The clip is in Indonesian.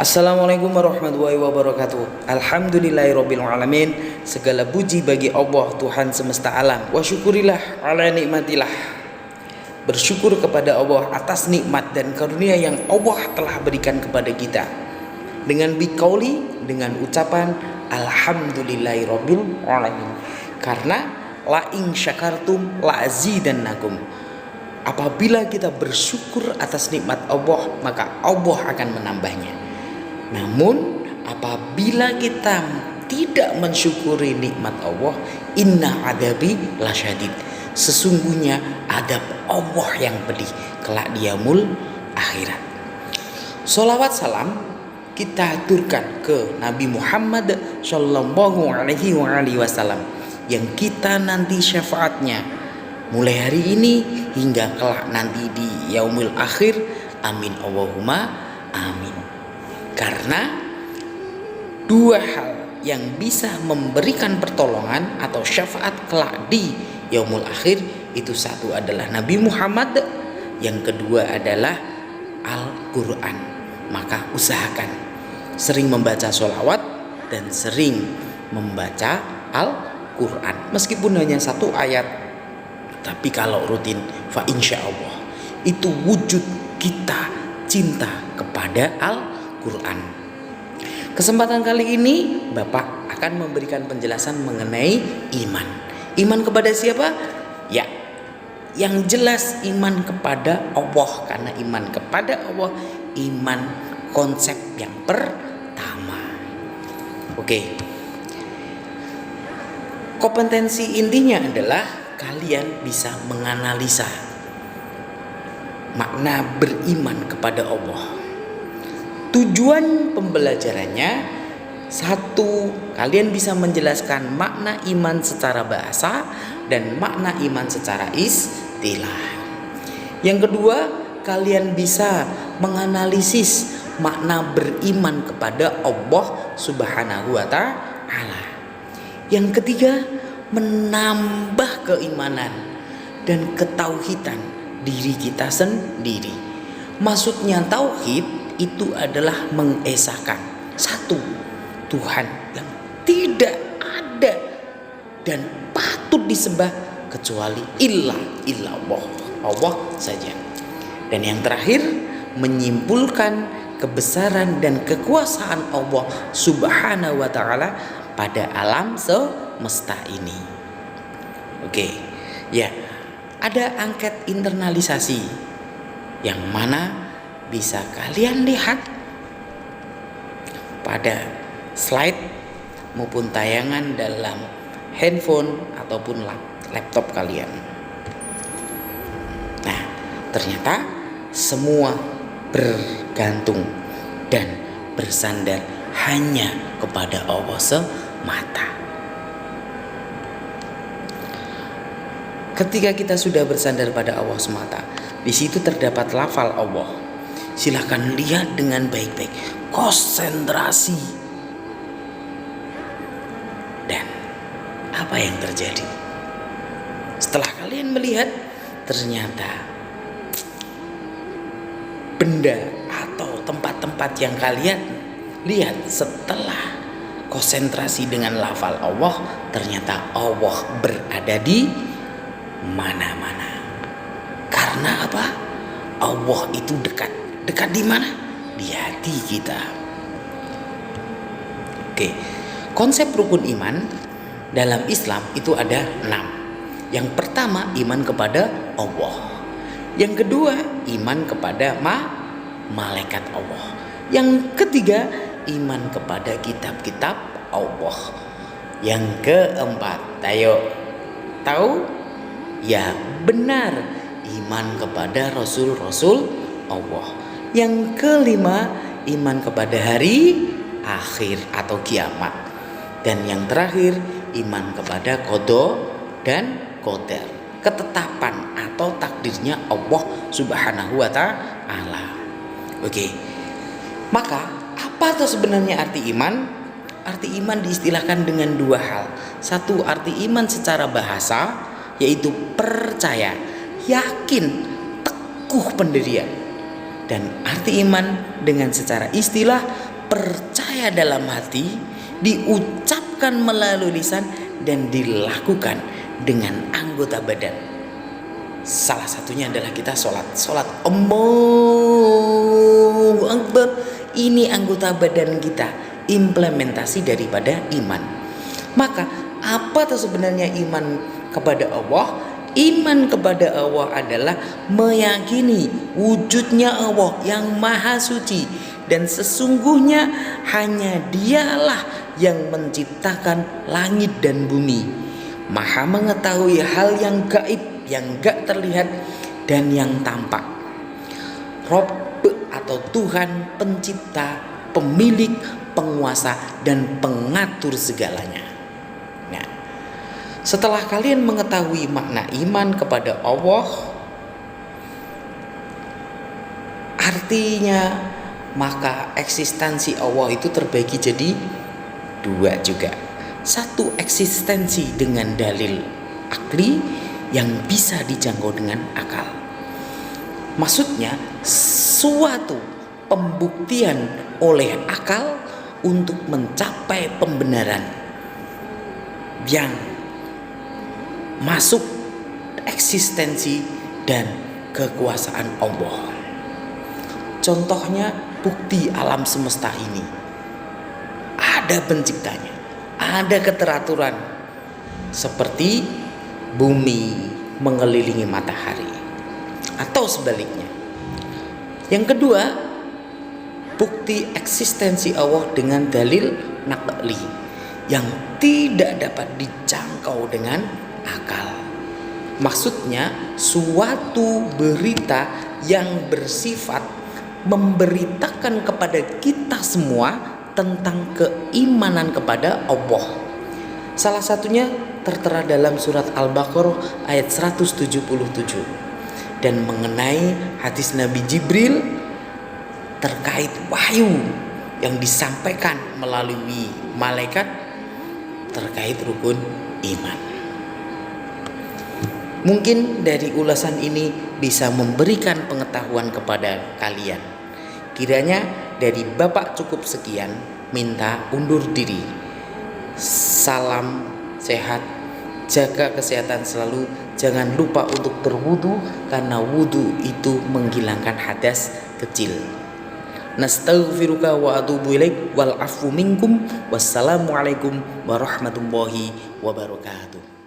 Assalamualaikum warahmatullahi wabarakatuh. Alhamdulillahirabbil alamin. Segala puji bagi Allah Tuhan semesta alam. Wa syukurilah ala nikmatillah. Bersyukur kepada Allah atas nikmat dan karunia yang Allah telah berikan kepada kita. Dengan biqauli, dengan ucapan alhamdulillahirabbil alamin. Karena la in syakartum la azidannakum. Apabila kita bersyukur atas nikmat Allah, maka Allah akan menambahnya. Namun apabila kita tidak mensyukuri nikmat Allah, inna adabi lasyadid, sesungguhnya adab Allah yang pedih kelak di yaumul akhirat. Sholawat salam kita aturkan ke Nabi Muhammad Sallallahu Alaihi Wasallam yang kita nanti syafaatnya mulai hari ini hingga kelak nanti di yaumul akhir. Amin Allahumma amin. Karena dua hal yang bisa memberikan pertolongan atau syafaat kelak di yaumul akhir itu, satu adalah Nabi Muhammad, yang kedua adalah Al-Quran. Maka usahakan sering membaca sholawat dan sering membaca Al-Quran, meskipun hanya satu ayat, tapi kalau rutin fa insya Allah itu wujud kita cinta kepada Al-Quran. Kesempatan kali ini Bapak akan memberikan penjelasan mengenai iman. Iman kepada siapa? Ya, yang jelas iman kepada Allah. Karena iman kepada Allah, iman konsep yang pertama. Oke. Kompetensi intinya adalah kalian bisa menganalisa makna beriman kepada Allah. Tujuan pembelajarannya, satu, kalian bisa menjelaskan makna iman secara bahasa dan makna iman secara istilah. Yang kedua, kalian bisa menganalisis makna beriman kepada Allah Subhanahu wa Ta'ala. Yang ketiga, menambah keimanan dan ketauhidan diri kita sendiri. Maksudnya tauhid itu adalah mengesahkan satu Tuhan yang tidak ada dan patut disembah kecuali illallah, Allah saja. Dan yang terakhir, menyimpulkan kebesaran dan kekuasaan Allah Subhanahu wa Ta'ala pada alam semesta ini. Oke, ya, ada angket internalisasi yang mana bisa kalian lihat pada slide maupun tayangan dalam handphone ataupun laptop kalian. Nah, ternyata semua bergantung dan bersandar hanya kepada Allah semata. Ketika kita sudah bersandar pada Allah semata, di situ terdapat lafal Allah. Silakan lihat dengan baik-baik, konsentrasi. Dan apa yang terjadi? Setelah kalian melihat, ternyata benda atau tempat-tempat yang kalian lihat setelah konsentrasi dengan lafal Allah, ternyata Allah berada di mana-mana. Karena apa? Allah itu dekat. Dekat di mana? Di hati kita. Oke. Konsep rukun iman dalam Islam itu ada 6. Yang pertama, iman kepada Allah. Yang kedua, iman kepada malaikat Allah. Yang ketiga, iman kepada kitab-kitab Allah. Yang keempat, tahu? Ya, benar, iman kepada rasul-rasul Allah. Yang kelima, iman kepada hari akhir atau kiamat. Dan yang terakhir, iman kepada qada dan qadar, ketetapan atau takdirnya Allah Subhanahu wa Ta'ala. Oke. Maka apa itu sebenarnya arti iman? Arti iman diistilahkan dengan dua hal. Satu, arti iman secara bahasa, yaitu percaya, yakin, teguh pendirian. Dan arti iman dengan secara istilah, percaya dalam hati, diucapkan melalui lisan, dan dilakukan dengan anggota badan. Salah satunya adalah kita sholat. Allahu Akbar. Ini anggota badan kita, implementasi daripada iman. Maka apa itu sebenarnya iman kepada Allah? Iman kepada Allah adalah meyakini wujudnya Allah yang maha suci, dan sesungguhnya hanya Dialah yang menciptakan langit dan bumi, maha mengetahui hal yang gaib, yang gak terlihat dan yang tampak. Rob atau Tuhan pencipta, pemilik, penguasa, dan pengatur segalanya. Nah, setelah kalian mengetahui makna iman kepada Allah, artinya maka eksistensi Allah itu terbagi jadi dua juga. Satu, eksistensi dengan dalil akli yang bisa dijangkau dengan akal. Maksudnya suatu pembuktian oleh akal untuk mencapai pembenaran yang masuk eksistensi dan kekuasaan Allah. Contohnya bukti alam semesta ini, ada penciptanya, ada keteraturan, seperti bumi mengelilingi matahari atau sebaliknya. Yang kedua, bukti eksistensi Allah dengan dalil naqli yang tidak dapat dijangkau dengan akal. Maksudnya suatu berita yang bersifat memberitakan kepada kita semua tentang keimanan kepada Allah. Salah satunya tertera dalam surat Al-Baqarah ayat 177, dan mengenai hadis Nabi Jibril terkait wahyu yang disampaikan melalui malaikat terkait rukun iman. Mungkin dari ulasan ini bisa memberikan pengetahuan kepada kalian. Kiranya dari Bapak cukup sekian, minta undur diri. Salam sehat, jaga kesehatan selalu. Jangan lupa untuk berwudu, karena wudu itu menghilangkan hadas kecil. Nastaghfiruka wa atubu ilaik wal afu minkum. Wassalamualaikum warahmatullahi wabarakatuh.